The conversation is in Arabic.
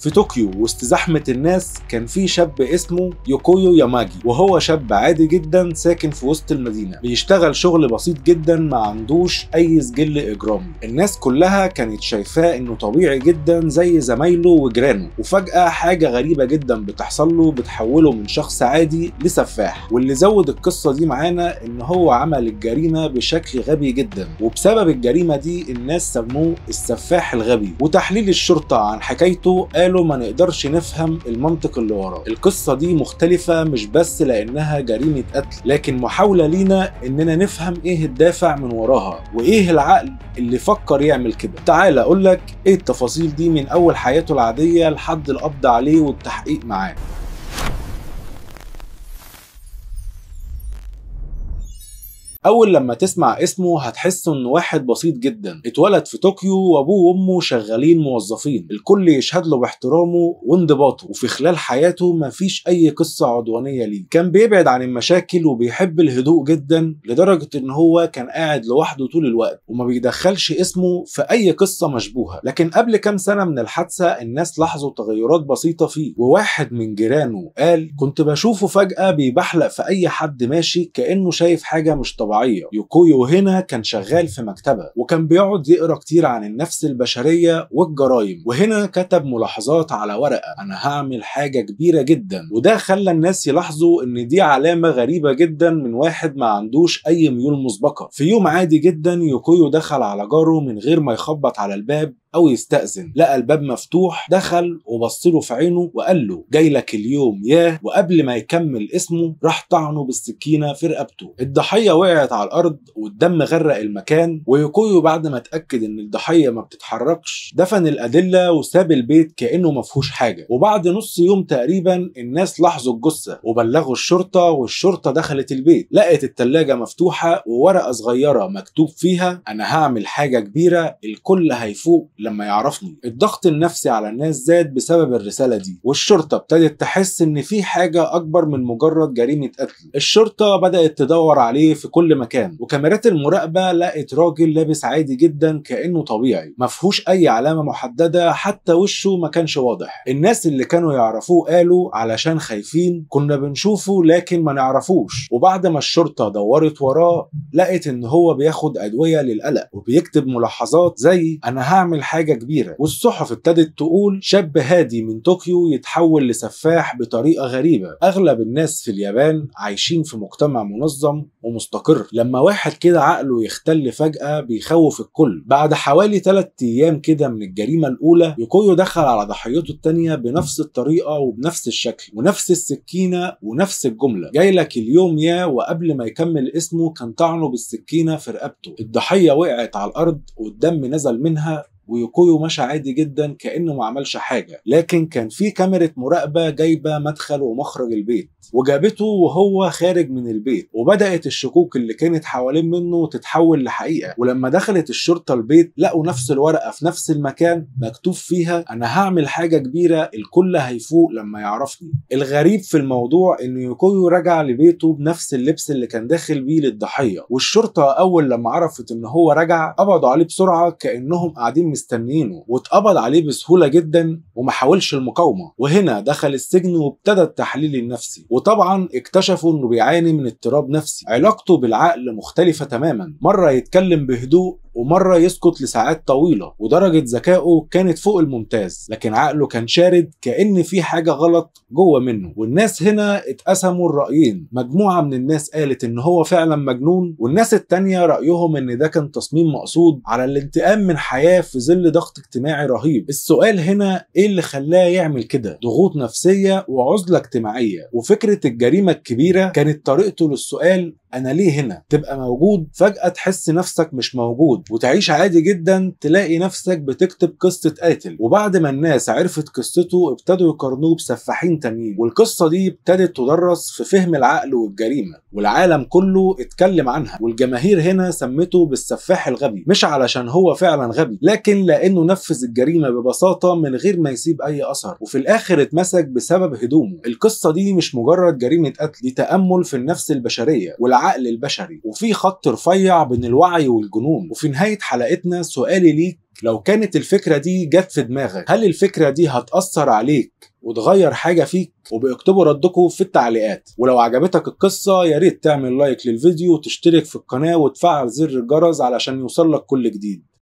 في طوكيو وسط زحمة الناس كان في شاب اسمه يوكويو ياماجي، وهو شاب عادي جدا ساكن في وسط المدينة، بيشتغل شغل بسيط جدا ما عندوش أي سجل إجرامي. الناس كلها كانت شايفاه إنه طبيعي جدا زي زمايله وجيرانه، وفجأة حاجة غريبة جدا بتحصل له بتحوله من شخص عادي لسفاح. واللي زود القصة دي معانا إن هو عمل الجريمة بشكل غبي جدا، وبسبب الجريمة دي الناس سموه السفاح الغبي. وتحليل الشرطة عن حكايته قالوا ما نقدرش نفهم المنطق اللي وراه. القصة دي مختلفة مش بس لأنها جريمة قتل، لكن محاولة لينا إننا نفهم إيه الدافع من وراها وإيه العقل اللي فكر يعمل كده. تعال أقولك إيه التفاصيل دي من أول حياته العادية لحد القبض عليه والتحقيق معاه. أول لما تسمع اسمه هتحس إنه واحد بسيط جدا، اتولد في طوكيو وأبوه وأمه شغالين موظفين، الكل يشهد له باحترامه وانضباطه، وفي خلال حياته مفيش أي قصة عدوانية ليه. كان بيبعد عن المشاكل وبيحب الهدوء جدا، لدرجة إن هو كان قاعد لوحده طول الوقت وما بيدخلش اسمه في أي قصة مشبوهة. لكن قبل كام سنة من الحادثة الناس لاحظوا تغيرات بسيطة فيه، وواحد من جيرانه قال كنت بشوفه فجأة بيبحلق في أي حد ماشي كأنه شايف حاجة مش طبيعية. يوكويو هنا كان شغال في مكتبة وكان بيقعد يقرا كتير عن النفس البشرية والجرائم، وهنا كتب ملاحظات على ورقة: أنا هعمل حاجة كبيرة جدا. وده خلى الناس يلاحظوا إن دي علامة غريبة جدا من واحد ما عندوش أي ميول مسبقة. في يوم عادي جدا يوكويو دخل على جاره من غير ما يخبط على الباب أو يستأذن، لقى الباب مفتوح، دخل وبصله في عينه وقال له جاي لك اليوم ياه. وقبل ما يكمل اسمه راح طعنه بالسكينة في رقبته. الضحية وقعت على الأرض والدم غرق المكان، ويوكويو بعد ما اتأكد إن الضحية ما بتتحركش دفن الأدلة وساب البيت كأنه ما فيهوش حاجة. وبعد نص يوم تقريبا الناس لاحظوا الجثة وبلغوا الشرطة، والشرطة دخلت البيت لقت التلاجة مفتوحة وورقة صغيرة مكتوب فيها: أنا هعمل حاجة كبيرة، الكل هيفوق لما يعرفني. الضغط النفسي على الناس زاد بسبب الرسالة دي، والشرطة ابتدت تحس ان في حاجة اكبر من مجرد جريمة قتل. الشرطة بدأت تدور عليه في كل مكان، وكاميرات المراقبة لقت راجل لابس عادي جدا كأنه طبيعي، مفهوش اي علامة محددة، حتى وشه ما كانش واضح. الناس اللي كانوا يعرفوه قالوا علشان خايفين كنا بنشوفه لكن ما نعرفوش. وبعد ما الشرطة دورت وراه لقت ان هو بياخد ادوية للقلق وبيكتب ملاحظات زي أنا هعمل حاجة كبيرة. والصحف ابتدت تقول شاب هادي من طوكيو يتحول لسفاح بطريقة غريبة. أغلب الناس في اليابان عايشين في مجتمع منظم ومستقر، لما واحد كده عقله يختل فجأة بيخوف الكل. بعد حوالي 3 أيام كده من الجريمة الأولى يوكويو دخل على ضحيته التانية بنفس الطريقة وبنفس الشكل ونفس السكينة ونفس الجملة: جاي لك اليوم يا. وقبل ما يكمل اسمه كان طعنه بالسكينة في رقبته. الضحية وقعت على الأرض والدم نزل منها، ويوكويو مشى عادي جدا كأنه ما عملش حاجة. لكن كان في كاميرا مراقبة جايبة مدخل ومخرج البيت وجابته وهو خارج من البيت، وبدأت الشكوك اللي كانت حوالين منه تتحول لحقيقة. ولما دخلت الشرطة البيت لقوا نفس الورقة في نفس المكان مكتوب فيها: أنا هعمل حاجة كبيرة، الكل هيفوق لما يعرفني. الغريب في الموضوع إن يوكويو رجع لبيته بنفس اللبس اللي كان داخل بيه للضحية، والشرطة أول لما عرفت إن هو رجع قبضوا عليه بسرعة كأنهم قاعدين مستنيينه، واتقبض عليه بسهولة جدا وما حاولش المقاومة. وهنا دخل السجن وابتدى التحليل النفسي، وطبعا اكتشفوا انه بيعاني من اضطراب نفسي. علاقته بالعقل مختلفة تماما، مرة يتكلم بهدوء ومرة يسكت لساعات طويلة، ودرجة ذكائه كانت فوق الممتاز، لكن عقله كان شارد كأن في حاجة غلط جوه منه. والناس هنا اتقسموا الرأيين، مجموعة من الناس قالت ان هو فعلا مجنون، والناس التانية رأيهم ان ده كان تصميم مقصود على الانتقام من حياة في ظل ضغط اجتماعي رهيب. السؤال هنا ايه اللي خلاه يعمل كده؟ ضغوط نفسية وعزلة اجتماعية. وفكرة الجريمة الكبيرة كانت طريقته للسؤال: أنا ليه هنا؟ تبقى موجود فجأة تحس نفسك مش موجود، وتعيش عادي جدا تلاقي نفسك بتكتب قصة قاتل. وبعد ما الناس عرفت قصته ابتدوا يقارنوه بسفاحين تانيين، والقصة دي ابتدت تدرس في فهم العقل والجريمة، والعالم كله اتكلم عنها. والجماهير هنا سمته بالسفاح الغبي، مش علشان هو فعلا غبي، لكن لأنه نفذ الجريمة ببساطة من غير ما يسيب أي أثر، وفي الآخر اتمسك بسبب هدومه. القصة دي مش مجرد جريمة قتل، دي تأمل في النفس البشرية والعالم العقل البشري، وفي خط رفيع بين الوعي والجنون. وفي نهاية حلقتنا سؤالي ليك، لو كانت الفكرة دي جت في دماغك، هل الفكرة دي هتأثر عليك وتغير حاجة فيك؟ وباكتبوا ردكم في التعليقات. ولو عجبتك القصة ياريت تعمل لايك للفيديو وتشترك في القناة وتفعل زر الجرس علشان يوصلك كل جديد.